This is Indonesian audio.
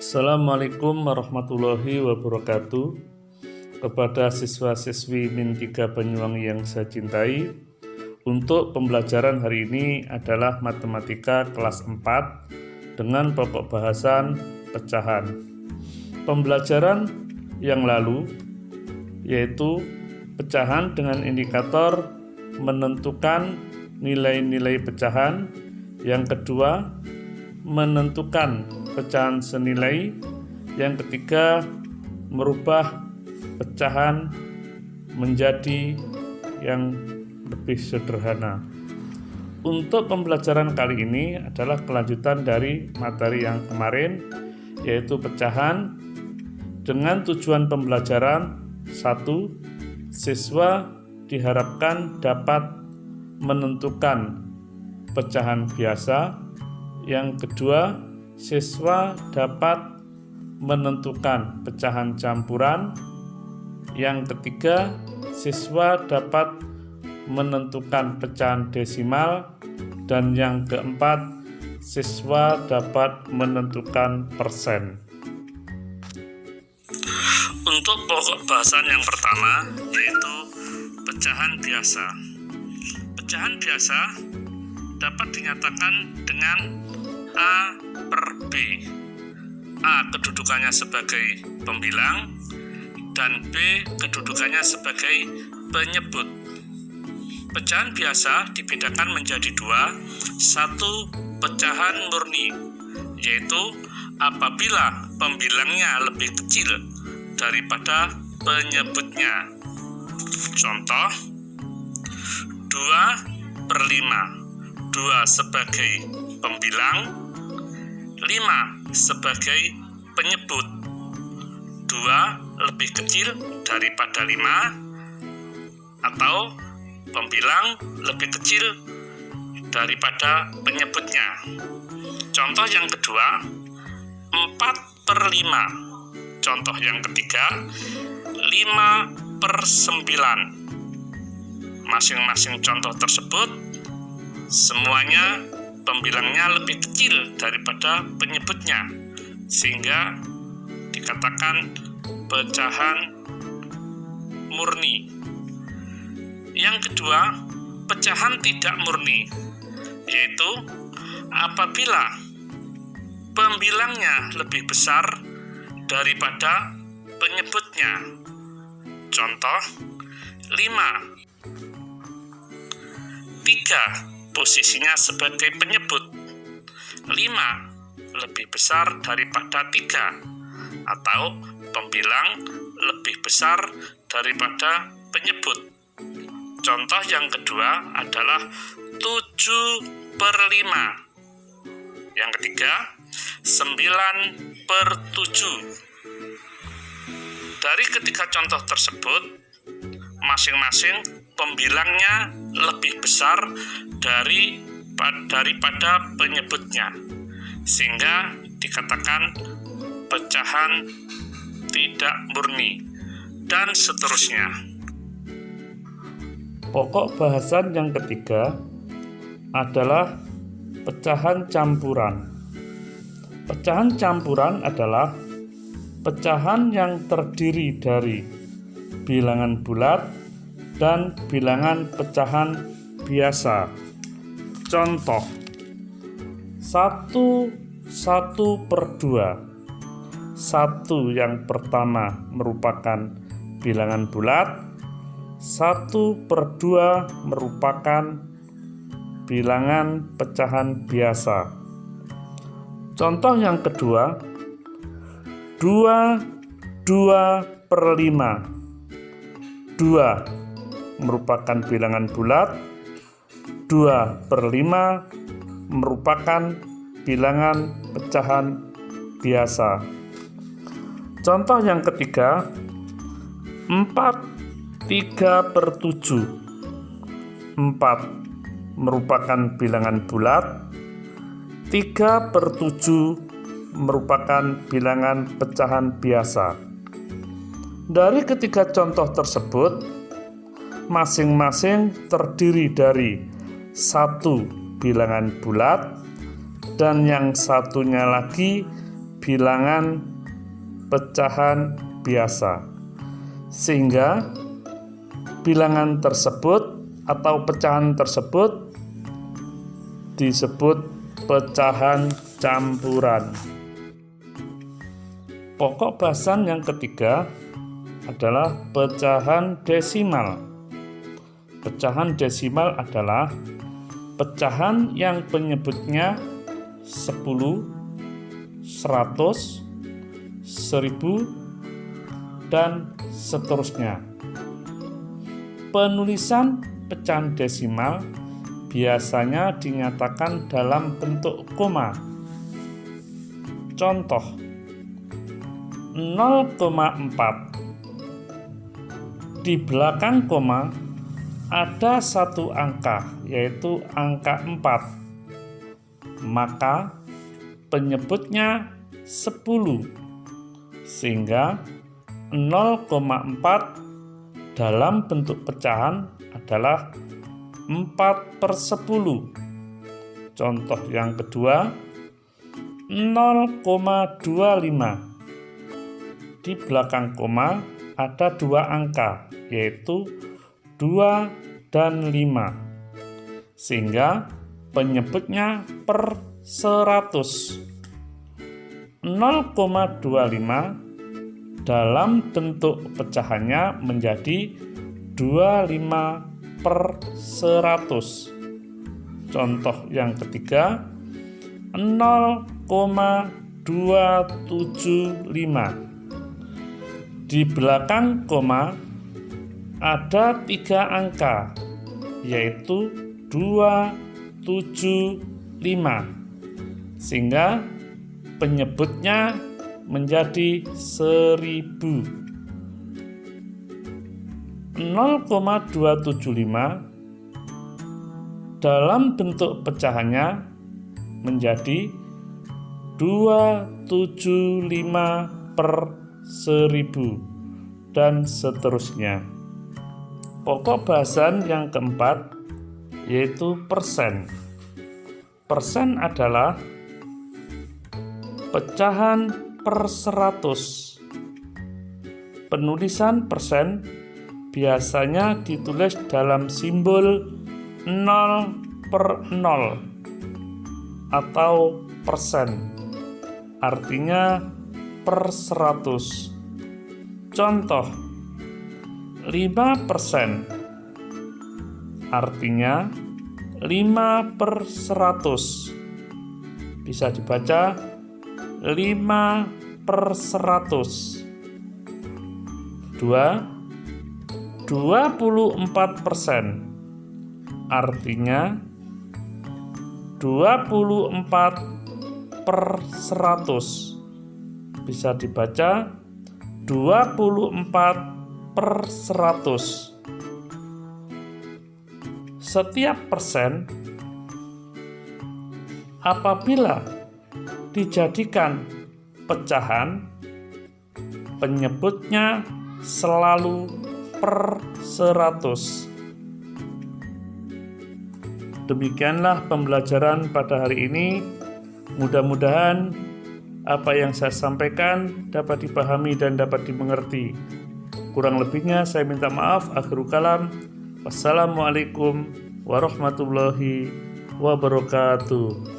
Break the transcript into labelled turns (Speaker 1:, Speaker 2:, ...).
Speaker 1: Assalamualaikum warahmatullahi wabarakatuh. Kepada siswa-siswi Min 3 Banyuwangi yang saya cintai, untuk pembelajaran hari ini adalah matematika kelas 4 dengan pokok bahasan pecahan. Pembelajaran yang lalu yaitu pecahan dengan indikator menentukan nilai-nilai pecahan. Yang kedua, menentukan pecahan senilai. Yang ketiga, merubah pecahan menjadi yang lebih sederhana. Untuk pembelajaran kali ini adalah kelanjutan dari materi yang kemarin, yaitu pecahan dengan tujuan pembelajaran. 1. Siswa diharapkan dapat menentukan pecahan biasa. Yang kedua, siswa dapat menentukan pecahan campuran. Yang ketiga, siswa dapat menentukan pecahan desimal. Dan yang keempat, siswa dapat menentukan persen. Untuk pokok bahasan yang pertama yaitu pecahan biasa. Pecahan biasa dapat dinyatakan dengan A per B. A kedudukannya sebagai pembilang dan B kedudukannya sebagai penyebut. Pecahan biasa dibedakan menjadi dua. Satu, pecahan murni, yaitu apabila pembilangnya lebih kecil daripada penyebutnya. Contoh, 2/5. 2 sebagai pembilang, 5 sebagai penyebut. 2 lebih kecil daripada 5 atau pembilang lebih kecil daripada penyebutnya. Contoh yang kedua, 4/5. Contoh yang ketiga, 5/9. Masing-masing contoh tersebut semuanya pembilangnya lebih kecil daripada penyebutnya, sehingga dikatakan pecahan murni. Yang kedua, pecahan tidak murni, yaitu apabila pembilangnya lebih besar daripada penyebutnya. Contoh, 5. 3 posisinya sebagai penyebut. 5 lebih besar daripada 3 atau pembilang lebih besar daripada penyebut. Contoh yang kedua adalah 7/5. Yang ketiga, 9/7. Dari ketiga contoh tersebut, masing-masing pembilangnya lebih besar daripada penyebutnya, sehingga dikatakan pecahan tidak murni, dan seterusnya. Pokok bahasan yang ketiga adalah pecahan campuran. Pecahan campuran adalah pecahan yang terdiri dari bilangan bulat dan bilangan pecahan biasa. Contoh, 1/2. 1 yang pertama merupakan bilangan bulat, 1/2 merupakan bilangan pecahan biasa. Contoh yang kedua, 2/5. 2 merupakan bilangan bulat, 2/5 merupakan bilangan pecahan biasa. Contoh yang ketiga, 4/3/7. 4 merupakan bilangan bulat, 3/7 merupakan bilangan pecahan biasa. Dari ketiga contoh tersebut, masing-masing terdiri dari 1 bilangan bulat dan yang satunya lagi bilangan pecahan biasa, sehingga bilangan tersebut atau pecahan tersebut disebut pecahan campuran. Pokok bahasan yang ketiga adalah pecahan desimal. Pecahan desimal adalah pecahan yang penyebutnya 10, 100, 1000, dan seterusnya. Penulisan pecahan desimal biasanya dinyatakan dalam bentuk koma. Contoh, 0,4. Di belakang koma ada satu angka, yaitu angka 4. Maka penyebutnya 10, sehingga 0,4 dalam bentuk pecahan adalah 4/10. Contoh yang kedua, 0,25. Di belakang koma ada dua angka, yaitu 2 dan 5, sehingga penyebutnya per 100. 0,25 dalam bentuk pecahannya menjadi 25/100. Contoh yang ketiga, 0,275. Di belakang koma ada 3 angka, yaitu 275, sehingga penyebutnya menjadi 1000. 0,275 dalam bentuk pecahannya menjadi 275/1000 dan seterusnya. Pokok bahasan yang keempat yaitu persen. Persen adalah pecahan per 100. Penulisan persen biasanya ditulis dalam simbol 0/0 atau persen, artinya per 100. Contoh, 5%, artinya 5/100. Bisa dibaca 5/100. 24%, artinya 24/100. Bisa dibaca 24/100. Setiap persen apabila dijadikan pecahan, penyebutnya selalu per 100. Demikianlah pembelajaran pada hari ini. Mudah-mudahan apa yang saya sampaikan dapat dipahami dan dapat dimengerti. Kurang lebihnya saya minta maaf. Akhirul kalam. Wassalamualaikum warahmatullahi wabarakatuh.